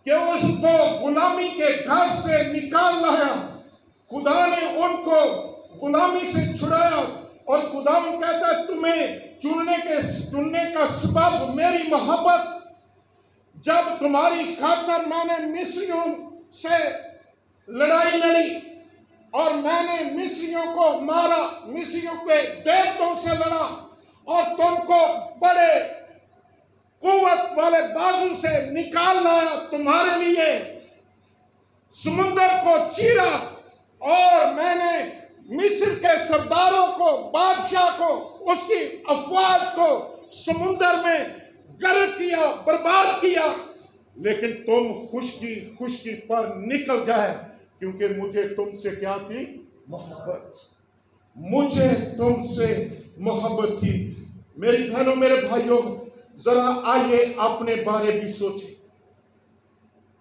کہ اس کو غلامی کے گھر سے نکال لایا، خدا نے ان کو غلامی سے چھڑایا، اور خدا کہتا ہے تمہیں چننے کا سبب میری محبت۔ جب تمہاری خاطر میں نے مصریوں سے لڑائی لڑی اور میں نے مصریوں کو مارا، مصریوں کے دیوتوں سے لڑا، اور تم کو بڑے قوت والے بازو سے نکال لایا، تمہارے لیے سمندر کو چیرا، اور میں نے مصر کے سرداروں کو، بادشاہ کو، اس کی افواج کو سمندر میں غرق کیا، برباد کیا، لیکن تم خشکی پر نکل گئے، کیونکہ مجھے تم سے کیا تھی؟ محبت۔ مجھے تم سے محبت تھی۔ میری بہنوں، میرے بھائیوں، ذرا آئیے اپنے بارے بھی سوچیں،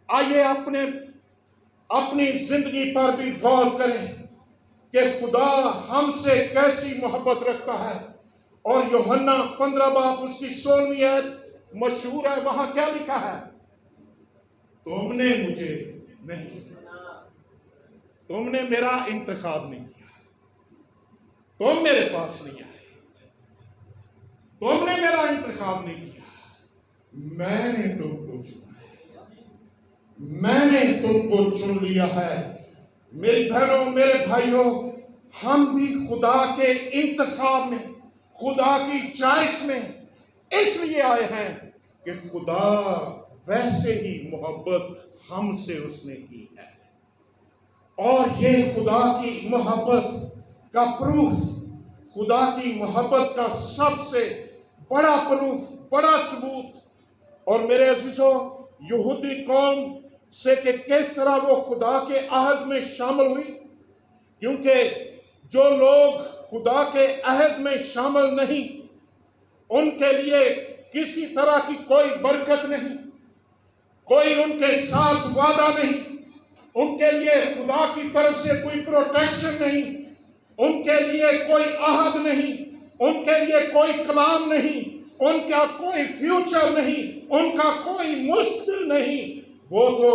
آئیے اپنی زندگی پر بھی غور کریں کہ خدا ہم سے کیسی محبت رکھتا ہے۔ اور یوحنا 15 باب اس کی 16ویں آیت مشہور ہے، وہاں کیا لکھا ہے؟ تم نے مجھے نہیں، تم نے میرا انتخاب نہیں کیا، تم میرے پاس نہیں آئے، تم نے میرا انتخاب نہیں کیا، میں نے تم کو چنا ہے، میں نے تم کو چن لیا ہے۔ میری بہنوں، میرے بھائیوں، ہم بھی خدا کے انتخاب میں، خدا کی چوائس میں اس لیے آئے ہیں کہ خدا ویسے ہی محبت ہم سے اس نے کی ہے، اور یہ خدا کی محبت کا پروف، خدا کی محبت کا سب سے بڑا پروف، بڑا ثبوت۔ اور میرے عزیزوں، یہودی قوم سے کہ کس طرح وہ خدا کے عہد میں شامل ہوئی، کیونکہ جو لوگ خدا کے عہد میں شامل نہیں، ان کے لیے کسی طرح کی کوئی برکت نہیں، کوئی ان کے ساتھ وعدہ نہیں، ان کے لیے خدا کی طرف سے کوئی پروٹیکشن نہیں، ان کے لیے کوئی عہد نہیں، ان کے لیے کوئی کلام نہیں، ان کا کوئی فیوچر نہیں، ان کا کوئی مستقبل نہیں۔ وہ تو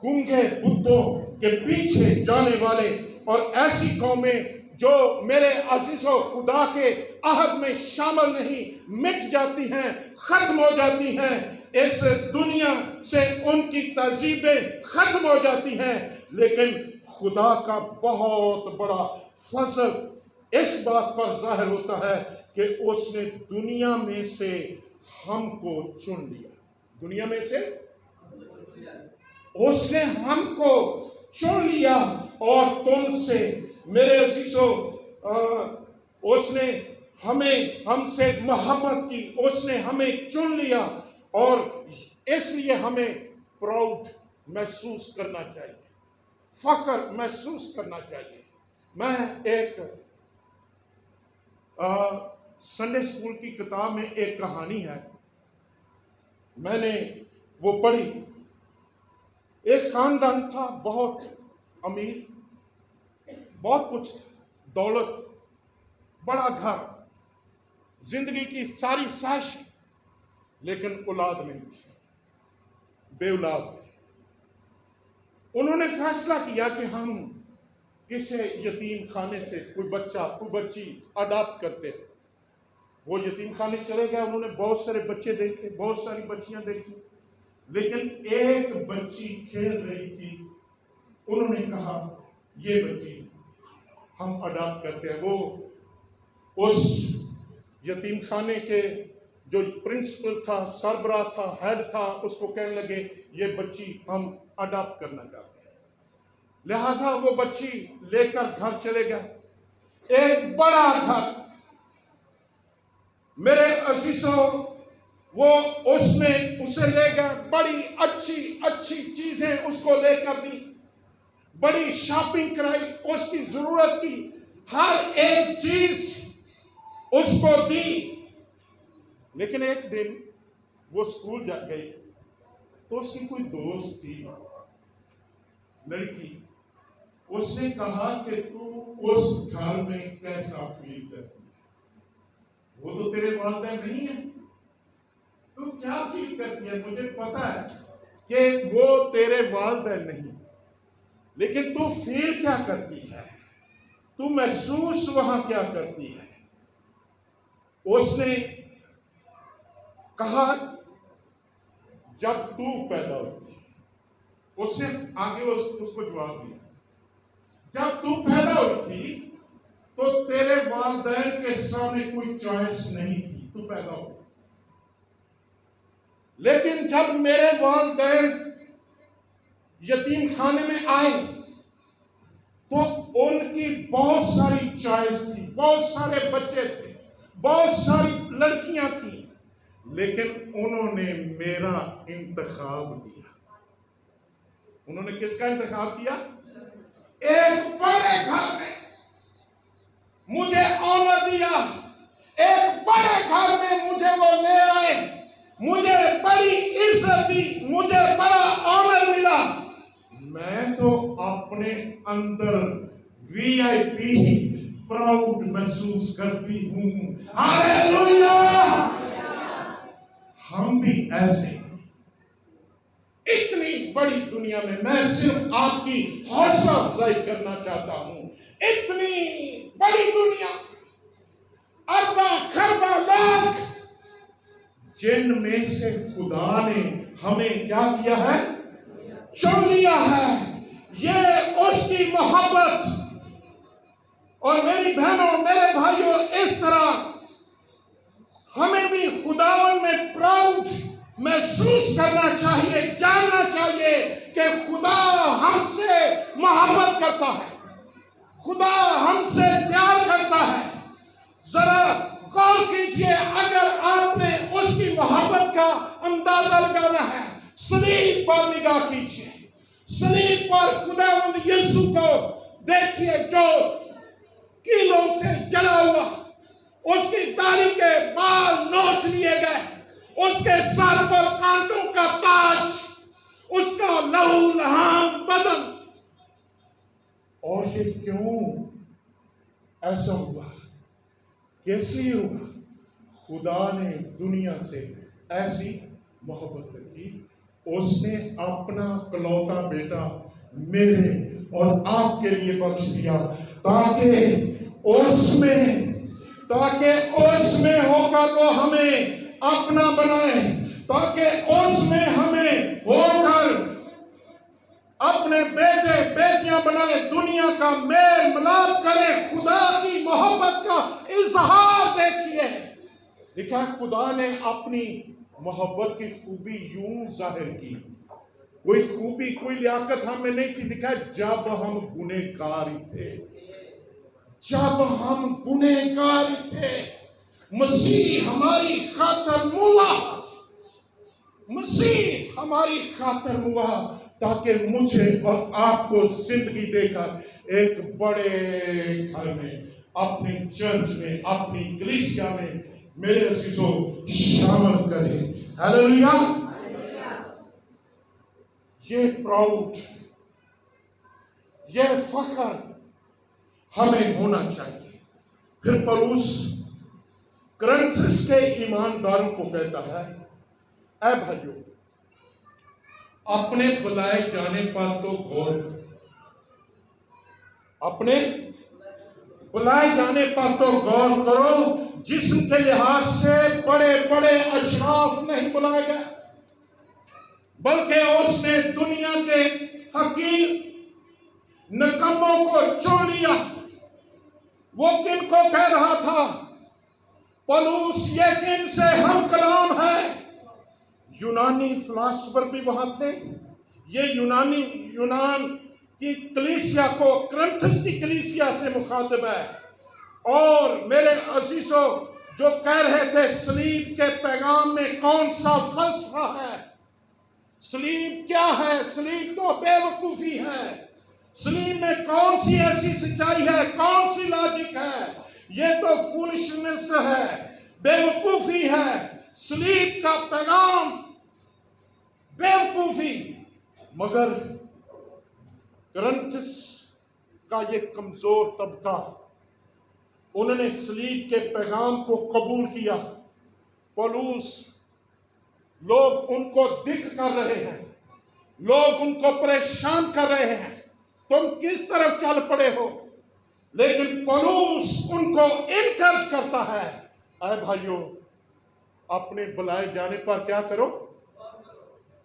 گونگے بتوں کے پیچھے جانے والے اور ایسی قومیں جو میرے عزیزوں خدا کے عہد میں شامل نہیں، مٹ جاتی ہیں، ختم ہو جاتی ہیں، اس دنیا سے ان کی تہذیبیں ختم ہو جاتی ہیں۔ لیکن خدا کا بہت بڑا فضل اس بات پر ظاہر ہوتا ہے کہ اس نے دنیا میں سے ہم کو چن لیا، دنیا میں سے اس نے ہم کو چن لیا، اور تم سے میرے عزیزوں اس نے ہم سے محبت کی، اس نے ہمیں چن لیا، اور اس لیے ہمیں پراؤڈ محسوس کرنا چاہیے، فخر محسوس کرنا چاہیے۔ میں ایک سنڈے اسکول کی کتاب میں ایک کہانی ہے، میں نے وہ پڑھی۔ ایک خاندان تھا، بہت امیر، بہت کچھ تھا، دولت، بڑا گھر، زندگی کی ساری خواہش، لیکن اولاد نہیں تھی، بے اولاد تھے۔ انہوں نے فیصلہ کیا کہ ہم کسی یتیم خانے سے کوئی بچہ، کوئی بچی اڈاپٹ کرتے ہیں۔ وہ یتیم خانے چلے گئے، انہوں نے بہت سارے بچے دیکھے، بہت ساری بچیاں دیکھی، لیکن ایک بچی کھیل رہی تھی۔ انہوں نے کہا یہ بچی ہم اڈاپٹ کرتے ہیں۔ وہ اس یتیم خانے کے جو پرنسپل تھا، سربراہ تھا، ہیڈ تھا، اس کو کہنے لگے یہ بچی ہم اڈاپٹ کرنا چاہتے ہیں۔ لہٰذا وہ بچی لے کر گھر چلے گئے، ایک بڑا گھر۔ میرے عزیزوں، وہ اسے لے گئے، بڑی اچھی چیزیں اس کو لے کر دی، بڑی شاپنگ کرائی، اس کی ضرورت کی ہر ایک چیز اس کو دی۔ لیکن ایک دن وہ اسکول جا گئی تو اس کی کوئی دوست تھی، لڑکی۔ اس نے کہا کہ تو اس گھر میں کیسا فیل کرتی ہے؟ وہ تو تیرے والدین نہیں ہیں، تو کیا فیل کرتی ہے؟ مجھے پتا ہے کہ وہ تیرے والدین نہیں، لیکن تو فیل کیا کرتی ہے، تو محسوس وہاں کیا کرتی ہے؟ اس نے کہا جب تو پیدا ہوئی تھی، اس نے آگے اس کو جواب دیا، جب تو پیدا ہوئی تھی تو تیرے والدین کے سامنے کوئی چوائس نہیں تھی، تو پیدا ہو، لیکن جب میرے والدین یتیم خانے میں آئے تو ان کی بہت ساری چوائس تھی، بہت سارے بچے تھے، بہت ساری لڑکیاں تھیں، لیکن انہوں نے میرا انتخاب کیا۔ انہوں نے کس کا انتخاب کیا؟ ایک بڑے گھر میں مجھے آمد دیا، ایک بڑے گھر میں مجھے وہ لے آئے، مجھے بڑی عزت دی، مجھے بڑا آنر ملا۔ میں تو اپنے اندر وی آئی پی پراؤڈ محسوس کرتی ہوں۔ ہاللیلویہ! ہم بھی ایسے اتنی بڑی دنیا میں صرف آپ کی حوصلہ افزائی کرنا چاہتا ہوں، اتنی بڑی دنیا، ارباں خرباں لاکھ، جن میں سے خدا نے ہمیں کیا کیا ہے؟ چن لیا ہے۔ یہ اس کی محبت۔ اور میری بہنوں، میرے بھائیوں، اس طرح ہمیں بھی خداوند میں پراؤڈ محسوس کرنا چاہیے، جاننا چاہیے کہ خدا ہم سے محبت کرتا ہے، خدا ہم سے پیار کرتا ہے۔ ذرا غور کیجئے، اگر آپ نے اس کی محبت کا اندازہ لگانا ہے، صلیب پر نگاہ کیجئے، صلیب پر خداوند یسوع کو دیکھیے جو کیلوں سے جلا ہوا، اس کی داڑھی کے بال نوچ لیے گئے، اس کے سر پر کانٹوں کا تاج، اس کا لہو لہان بدن۔ اور یہ کیوں ایسا ہوا؟ کیسے ہوا؟ خدا نے دنیا سے ایسی محبت رکھی، اس نے اپنا اکلوتا بیٹا میرے اور آپ کے لیے بخش دیا، تاکہ اس میں ہو کر وہ ہمیں اپنا بنائے، تاکہ اس میں ہمیں ہو کر اپنے بیٹے بیٹیاں بنائے، دنیا کا میل ملاپ کرے، خدا کی محبت کا اظہار دیکھیے۔ لکھا ہے خدا نے اپنی محبت کی خوبی یوں ظاہر کی، کوئی خوبی کوئی لیاقت ہم میں نہیں تھی، لکھا ہے جب ہم گنہگار تھے، جب ہم گنہگار تھے مسیح ہماری خاطر ہوا، مسیح ہماری خاطر ہوا، تاکہ مجھے اور آپ کو زندگی دے کر ایک بڑے گھر میں، اپنی چرچ میں، اپنی کلیسیا میں میرے عزیزوں شامل کرے۔ ہاللیلویہ! یہ پراؤڈ، یہ فخر ہمیں ہونا چاہیے۔ پھر پولس کرنتھس کے ایمانداروں کو کہتا ہے، اے بھائیو، اپنے بلائے جانے پر تو غور کرو، اپنے بلائے جانے پر تو غور کرو، جسم کے لحاظ سے بڑے بڑے اشراف نہیں بلائے گئے، بلکہ اس نے دنیا کے حقیر نکموں کو چن لیا۔ وہ کن کو کہہ رہا تھا؟ پولس یہ کن سے ہم کلام ہے؟ یونانی فلاسفر بھی وہاں تھے۔ یہ یونان کی کلیسیا کو، کرنتھس کی کلیسیا سے مخاطب ہے، اور میرے عزیزوں جو کہہ رہے تھے صلیب کے پیغام میں کون سا فلسفہ ہے، صلیب کیا ہے، صلیب تو بے وقوفی ہے، صلیب میں کون سی ایسی سچائی ہے، کون سی لاجک ہے، یہ تو فولشنس ہے، بے وقوفی ہے، صلیب کا پیغام بے وقوفی۔ مگر کرنتھس کا یہ کمزور طبقہ، انہوں نے صلیب کے پیغام کو قبول کیا۔ پولس، لوگ ان کو دکھ کر رہے ہیں، لوگ ان کو پریشان کر رہے ہیں، تم کس طرف چل پڑے ہو؟ لیکن پولس ان کو انکریج کرتا ہے، اے بھائیو اپنے بلائے جانے پر کیا کرو؟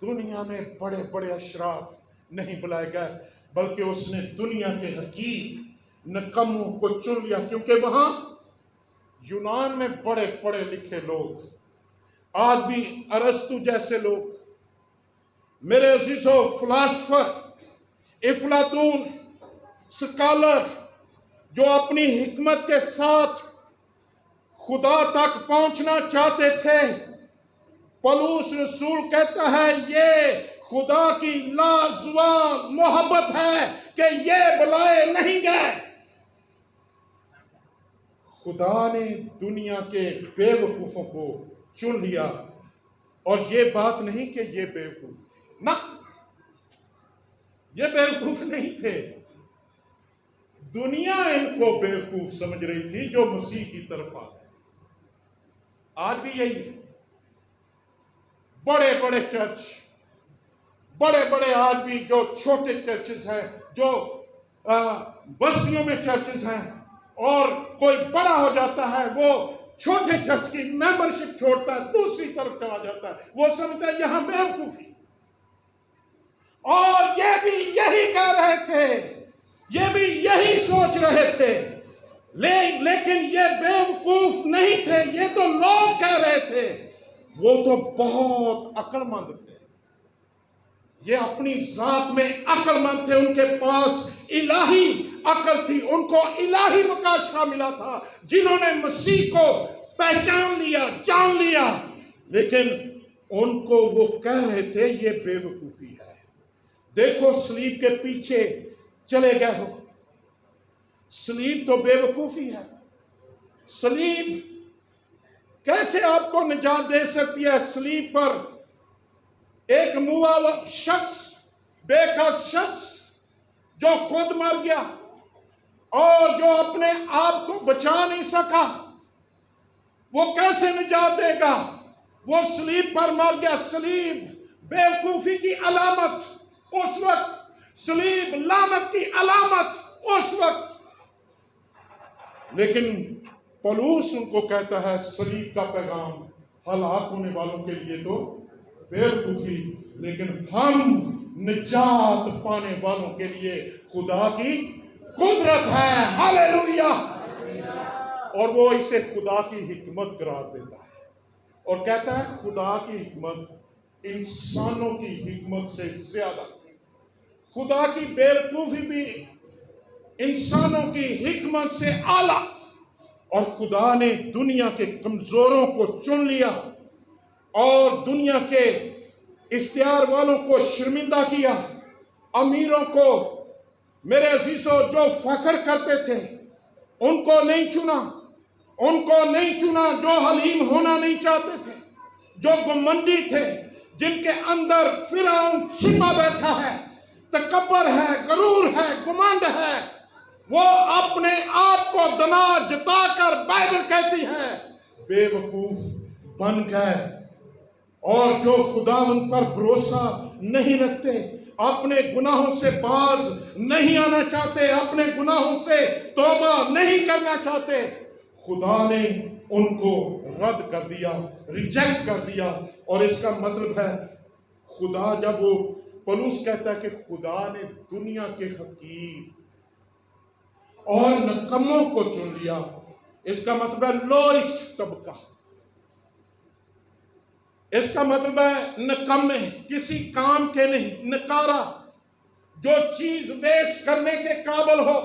دنیا میں بڑے بڑے اشراف نہیں بلائے گئے، بلکہ اس نے دنیا کے حقیر نکموں کو چن لیا، کیونکہ وہاں یونان میں بڑے پڑھے لکھے لوگ، آج بھی ارسطو جیسے لوگ، میرے عزیزو فلاسفر، افلاطون، سکالر، جو اپنی حکمت کے ساتھ خدا تک پہنچنا چاہتے تھے، پولس رسول کہتا ہے یہ خدا کی لازوال محبت ہے کہ یہ بلائے نہیں گئے۔ خدا نے دنیا کے بے وقوفوں کو چن لیا، اور یہ بات نہیں کہ یہ بے وقوف تھے، نہ، یہ بے وقوف نہیں تھے، دنیا ان کو بے وقوف سمجھ رہی تھی جو مسیح کی طرف آ گئے۔ آج بھی یہی ہے، بڑے بڑے چرچ، بڑے بڑے آج بھی جو چھوٹے چرچز ہیں، جو بستیوں میں چرچز ہیں، اور کوئی بڑا ہو جاتا ہے وہ چھوٹے چرچ کی ممبرشپ چھوڑتا ہے، دوسری طرف چلا جاتا ہے، وہ سمجھتا ہے یہاں بے وقوفی۔ اور یہ بھی یہی کہہ رہے تھے، یہ بھی یہی سوچ رہے تھے، لیکن یہ بے وقوف نہیں تھے، یہ تو لوگ کہہ رہے تھے، وہ تو بہت عقل مند تھے، یہ اپنی ذات میں عقل مند تھے، ان کے پاس الہی عقل تھی، ان کو الہی مکاشفہ ملا تھا، جنہوں نے مسیح کو پہچان لیا، جان لیا، لیکن ان کو وہ کہہ رہے تھے یہ بے وقوفی ہے۔ دیکھو صلیب کے پیچھے چلے گئے ہو، صلیب تو بے وقوفی ہے، صلیب کیسے آپ کو نجات دے سکتی ہے؟ صلیب پر ایک موا شخص، بے کس شخص جو خود مر گیا اور جو اپنے آپ کو بچا نہیں سکا، وہ کیسے نجات دے گا؟ وہ صلیب پر مر گیا۔ صلیب بے وقوفی کی علامت اس وقت، صلیب لعنت کی علامت اس وقت، لیکن پولس ان کو کہتا ہے صلیب کا پیغام ہلاک ہونے والوں کے لیے تو بے وقوفی، لیکن ہم نجات پانے والوں کے لیے خدا کی قدرت ہے۔ ہاللیلویہ! اور وہ اسے خدا کی حکمت قرار دیتا ہے، اور کہتا ہے خدا کی حکمت انسانوں کی حکمت سے زیادہ، خدا کی بے وقوفی بھی انسانوں کی حکمت سے اعلیٰ، اور خدا نے دنیا کے کمزوروں کو چن لیا اور دنیا کے اختیار والوں کو شرمندہ کیا، امیروں کو، میرے عزیزوں جو فخر کرتے تھے ان کو نہیں چنا، ان کو نہیں چنا، جو حلیم ہونا نہیں چاہتے تھے، جو گھمنڈی تھے، جن کے اندر فرعون چھپا بیٹھا ہے، تکبر ہے، غرور ہے، گمنڈ ہے، وہ اپنے آپ کو دنا جتا کر بائبل کہتی ہے بے وقوف بن گئے، اور جو خدا ان پر بھروسہ نہیں رکھتے، اپنے گناہوں سے باز نہیں آنا چاہتے، اپنے گناہوں سے توبہ نہیں کرنا چاہتے، خدا نے ان کو رد کر دیا، ریجیکٹ کر دیا۔ اور اس کا مطلب ہے خدا، جب وہ پولس کہتا ہے کہ خدا نے دنیا کے حقیر اور نکموں کو چن لیا، اس کا مطلب ہے لوئسٹ طبقہ، اس کا مطلب ہے نکمے، کسی کام کے نہیں، نکارا، جو چیز ویسٹ کرنے کے قابل ہو،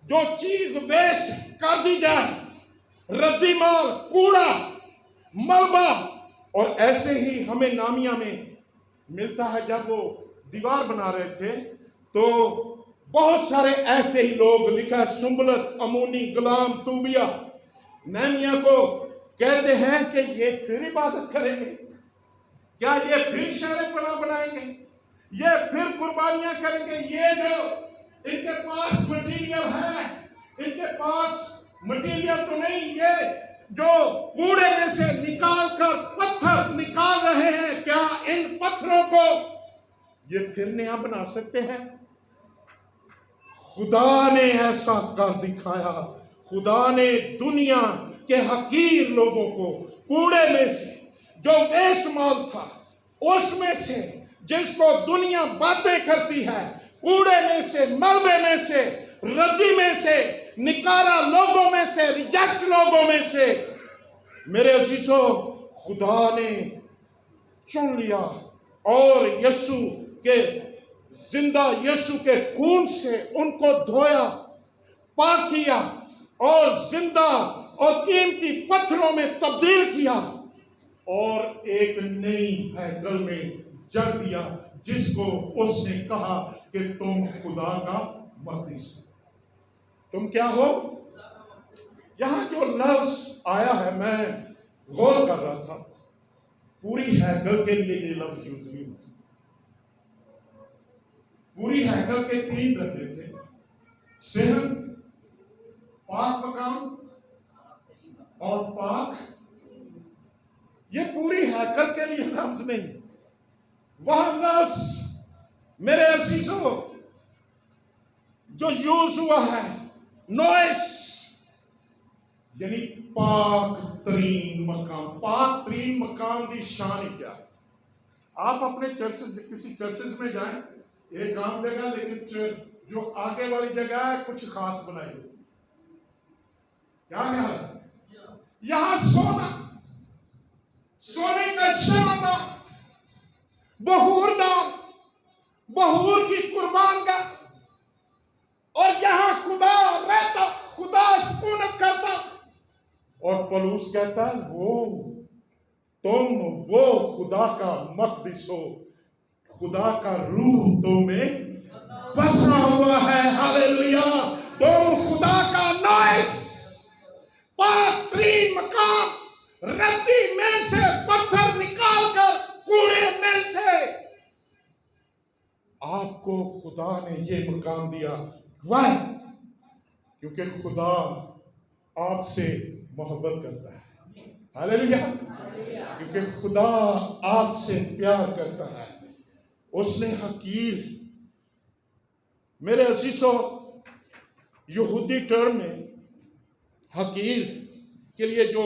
جو چیز ویسٹ کر دی جائے، ردی مال، کوڑا، ملبہ۔ اور ایسے ہی ہمیں نامیہ میں ملتا ہے، جب وہ دیوار بنا رہے تھے تو بہت سارے ایسے ہی لوگ، لکھا ہے سنبلت، امونی، غلام، توبیہ، نہمیہ کو کہتے ہیں کہ یہ پھر عبادت کریں گے، کیا یہ پھر شہر پناہ بنائیں گے، یہ پھر قربانیاں کریں گے، یہ جو ان کے پاس مٹیریل ہے، ان کے پاس مٹیریل تو نہیں، یہ جو کوڑے میں سے نکال کر پتھر نکال رہے ہیں، کیا ان پتھروں کو یہ پھر نیا بنا سکتے ہیں؟ خدا نے ایسا کر دکھایا. خدا نے دنیا کے حقیر لوگوں کو کوڑے میں سے، جو ویسٹ مال تھا اس میں سے، جس کو دنیا باتیں کرتی ہے، کوڑے میں سے، ملبے میں سے، ردی میں سے نکالا، لوگوں میں سے، ریجیکٹ لوگوں میں سے میرے عزیزو خدا نے چن لیا اور یسوع کے زندہ یسوع کے خون سے ان کو دھویا، پاک کیا اور زندہ اور قیمتی پتھروں میں تبدیل کیا اور ایک نئی ہیکل میں جڑ دیا، جس کو اس نے کہا کہ تم خدا کا مقدس ہو. تم کیا ہو؟ یہاں جو لفظ آیا ہے، میں غور کر رہا تھا، پوری ہیکل کے لیے یہ لفظ یوز نہیں ہوا. پوری ہیکل کے 3 درجے تھے: صحت، پاک مقام اور پاک. یہ پوری ہیکل کے لیے لفظ نہیں. وہاں لفظ میرے عزیزوں جو یوز ہوا ہے، نوئس، یعنی پاک ترین مقام. پاک ترین مقام کی شان کیا ہے؟ آپ اپنے چرچز، کسی چرچز میں جائیں، ایک عام جگہ، لیکن جو آگے والی جگہ ہے کچھ خاص بنائی ہوئی. کیا ہے؟ یہاں سونے کا شمع تھا، بہور دان، بہور کی قربان کا، اور یہاں خدا رہتا، خدا سکونت کرتا. اور پولس کہتا ہے تم وہ خدا کا مقدس ہو، خدا کا روح تم میں بسا ہوا ہے. ہاللیلویا. تم خدا کا نوئس، پاک ترین مقام، ردی میں سے پتھر نکال کر کوڑے میں سے آپ کو خدا نے یہ مقام دیا. واہ، کیونکہ خدا آپ سے محبت کرتا ہے. ہاللیلویا. کیونکہ خدا آپ سے پیار کرتا ہے. اس نے حقیر، میرے عزیزو یہودی ٹرم میں حقیر کے لیے جو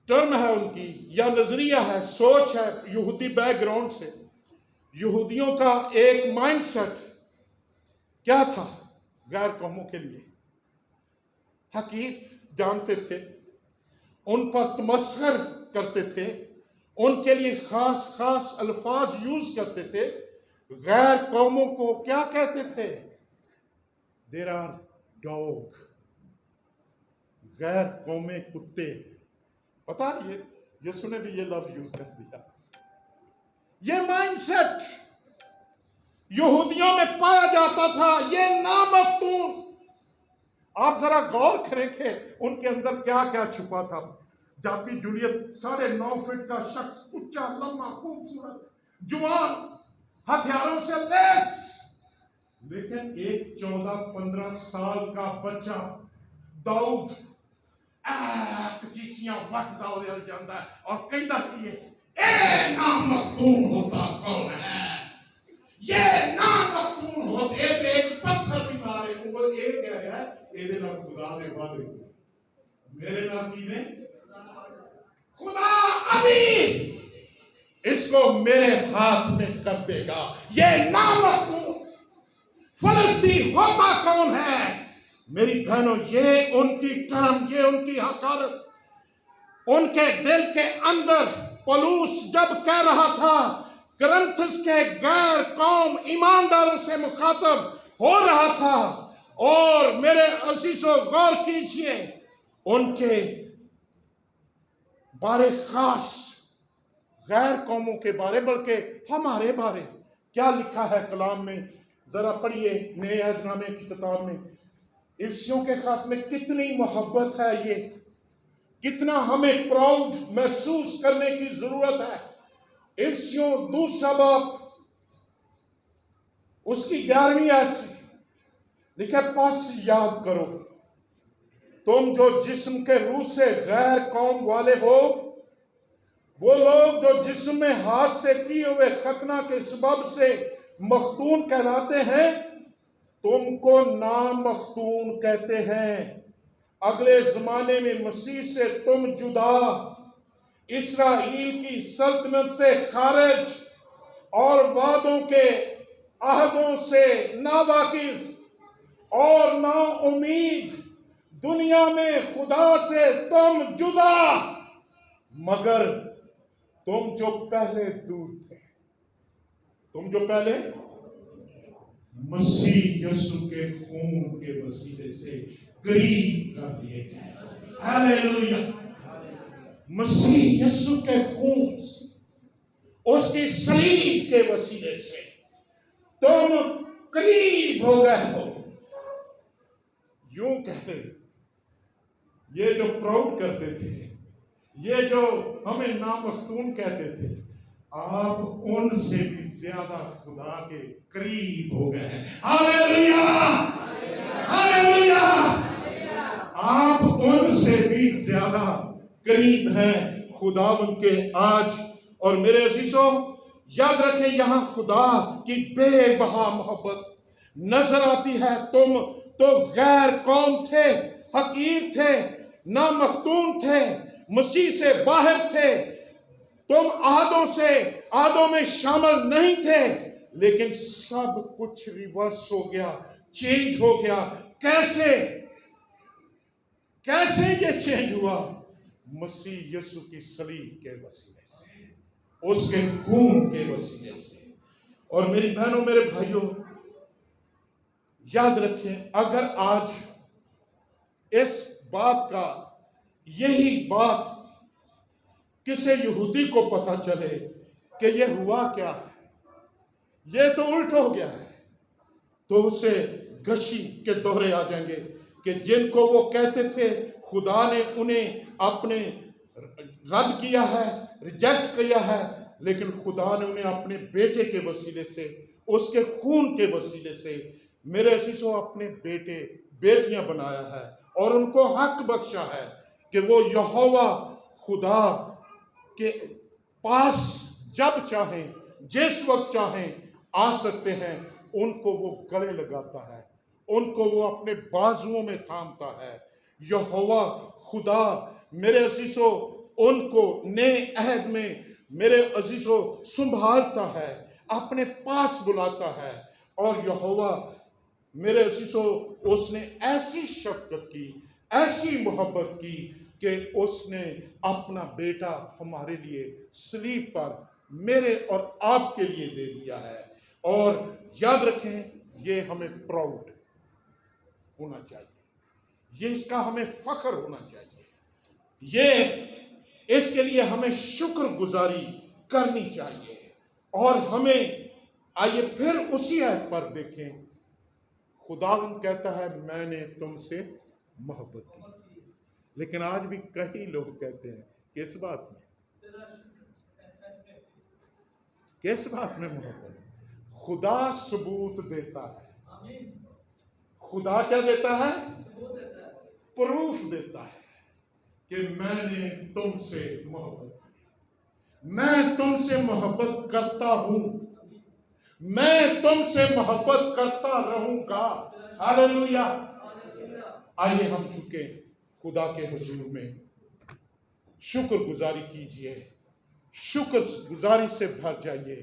ٹرم ہے ان کی، یا نظریہ ہے، سوچ ہے یہودی بیک گراؤنڈ سے، یہودیوں کا ایک مائنڈ سیٹ کیا تھا؟ غیر قوموں کے لیے حقیر جانتے تھے، ان پر تمسخر کرتے تھے، ان کے لیے خاص خاص الفاظ یوز کرتے تھے. غیر قوموں کو کیا کہتے تھے؟ There are dog. غیر قومیں کتے. پتا یہ یسوع نے بھی یہ لفظ یوز کر دیا. یہ مائنڈ سیٹ یہودیوں میں پایا جاتا تھا، یہ نامفتون. آپ ذرا غور کریں کہ ان کے اندر کیا کیا چھپا تھا. جاتی جولیت، 9.5 فٹ کا شخص، اونچا، لمبا، خوبصورت، جوان، ہتھیاروں سے لیس، لیکن ایک 14-15 سال کا بچہ داؤد کچیسیاں وقت داؤد ہل جاندہ ہے اور کہتا کہ اے نامفتون ہوتا کون ہے؟ یہ نامفتون ہوتے ایک پتھر بھی مارے. وہ یہ کہہ رہا ہے ایدے نام خدا نے وعدے کو، میرے نام کی نے خدا ابھی اس کو میرے ہاتھ میں کر دے گا. یہ نامفتون فلسطین ہوتا کون ہے؟ میری بہنوں، یہ ان کی کرم، یہ ان کی حقارت. ان کے دل کے اندر پولس جب کہہ رہا تھا، کرنتھس کے غیر قوم ایمانداروں سے مخاطب ہو رہا تھا. اور میرے عزیزو غور کیجئے، ان کے بارے خاص، غیر قوموں کے بارے، بلکہ ہمارے بارے کیا لکھا ہے کلام میں. ذرا پڑھیے نئے عہد نامے کی کتاب میں. افسیوں کے خط میں کتنی محبت ہے، یہ کتنا ہمیں پراؤڈ محسوس کرنے کی ضرورت ہے. افسیوں 2 باب اس کی 11ویں آیت سے لکھے، پس یاد کرو تم جو جسم کے روح سے غیر قوم والے ہو وہ لوگ جو جسم میں ہاتھ سے کیے ہوئے ختنہ کے سبب سے مختون کہلاتے ہیں تم کو نامختون کہتے ہیں۔ اگلے زمانے میں مسیح سے تم جدا، اسرائیل کی سلطنت سے خارج اور وعدوں کے عہدوں سے ناواقف اور نا امید، دنیا میں خدا سے تم جدا، مگر تم جو پہلے دور تھے، تم جو پہلے مسیح یسوع کے خون کے وسیلے سے قریب کر لیے گئے۔ ہاللیلویہ! مسیح یسوع کے خون سے، اس کی صلیب کے وسیلے سے تم قریب ہو گئے ہو۔ یوں کہتے یہ جو پراؤڈ کرتے تھے، یہ جو ہمیں نامختون کہتے تھے، آپ ان سے بھی زیادہ خدا کے قریب ہو گئے ہیں۔ ہاللیلویہ! ہاللیلویہ! آپ ان سے بھی زیادہ قریب ہیں خداوند کے آج۔ اور میرے عزیزوں، یاد رکھیں یہاں خدا کی بے بہا محبت نظر آتی ہے۔ تم تو غیر قوم تھے، حقیر تھے، نامختون تھے، مسیح سے باہر تھے، تم عہدوں میں شامل نہیں تھے، لیکن سب کچھ ریورس ہو گیا، چینج ہو گیا۔ کیسے یہ چینج ہوا؟ مسیح یسوع کی صلیب کے وسیلے سے، اس کے خون کے وسیلے سے۔ اور میری بہنوں، میرے بھائیوں، یاد رکھیں اگر آج اس بات کا، یہی بات کسی یہودی کو پتہ چلے کہ یہ ہوا کیا ہے، یہ تو الٹ ہو گیا ہے، تو اسے گشی کے دورے آ جائیں گے کہ جن کو وہ کہتے تھے خدا نے انہیں اپنے رد کیا ہے، ریجیکٹ کیا ہے، لیکن خدا نے انہیں اپنے بیٹے کے وسیلے سے، اس کے خون کے وسیلے سے میرے عزیزوں اپنے بیٹے بیٹیاں بنایا ہے، اور ان کو حق بخشا ہے کہ وہ یہوہ خدا کے پاس جب چاہیں، جس وقت چاہیں آ سکتے ہیں۔ ان کو وہ گلے لگاتا ہے، ان کو وہ اپنے بازوؤں میں تھامتا ہے۔ یہوہ خدا میرے عزیزوں ان کو نئے عہد میں میرے عزیزوں سنبھالتا ہے، اپنے پاس بلاتا ہے۔ اور یہوہ میرے عزیزوں اس نے ایسی شفقت کی، ایسی محبت کی کہ اس نے اپنا بیٹا ہمارے لیے صلیب پر میرے اور آپ کے لیے دے دیا ہے۔ اور یاد رکھیں یہ ہمیں پراؤڈ ہونا چاہیے، یہ اس کا ہمیں فخر ہونا چاہیے، یہ اس کے لیے ہمیں شکر گزاری کرنی چاہیے۔ اور ہمیں آئیے پھر اسی آیت پر دیکھیں، خداوند کہتا ہے میں نے تم سے محبت کی، لیکن آج بھی کئی لوگ کہتے ہیں کس بات میں، کس بات میں محبت؟ خدا ثبوت دیتا ہے، خدا کیا دیتا ہے؟ پروف دیتا ہے کہ میں نے تم سے محبت کی، میں تم سے محبت کرتا ہوں، میں تم سے محبت کرتا رہوں گا۔ ہاللیلویہ! آئیے ہم چکے خدا کے حضور میں شکر گزاری کیجئے، شکر گزاری سے بھر جائیے۔